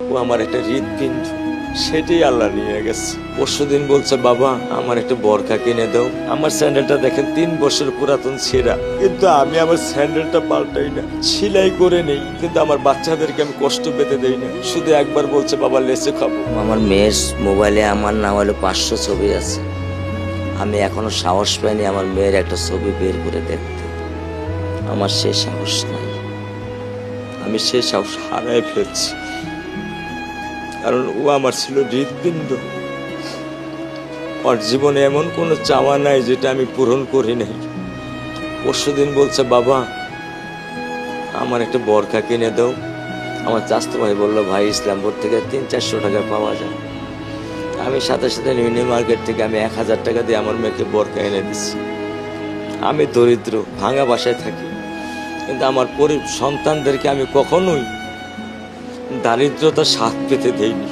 ও আমার একটা হৃৎপিণ্ড, সেটাই আল্লাহ নিয়ে গেছে। পরশুদিন বলছে, বাবা আমার একটা বরখা কিনে দাও। আমার স্যান্ডেলটা দেখেন 3 বছর পুরাতন ছেঁড়া, কিন্তু আমি আমার স্যান্ডেলটা পাল্টাই না, সেলাই করে নেই, কিন্তু আমার বাচ্চাদেরকে আমি কষ্ট পেতে দেই না। শুধু একবার বলছে, বাবা লেচে খাবো। আমার মেয়ের মোবাইলে আমার নাম হলো 500 ছবি আছে। আমি এখনো সাহস পাইনি আমার মেয়ের একটা ছবি বের করে দেখতে। আমার সে সাহস নাই। আমি সে সাহস হারাই ফেলছি, কারণ ও আমার ছিল হৃৎপিণ্ড। ওর জীবনে এমন কোনো চাওয়া নাই যেটা আমি পূরণ করি নাই। পরশুদিন বলছে, বাবা আমার একটা বরখা কিনে দাও। আমার চাচতো ভাই বললো, ভাই ইসলামপুর থেকে 300-400 টাকা পাওয়া যায়। আমি সাথে সাথে নিউ মার্কেট থেকে আমি 1000 টাকা দিয়ে আমার মেয়েকে বরখা এনে দিচ্ছি। আমি দরিদ্র, ভাঙা বাসায় থাকি, কিন্তু আমার সন্তানদেরকে আমি কখনোই দারিদ্রতার স্বাদ পেতে দেইনি।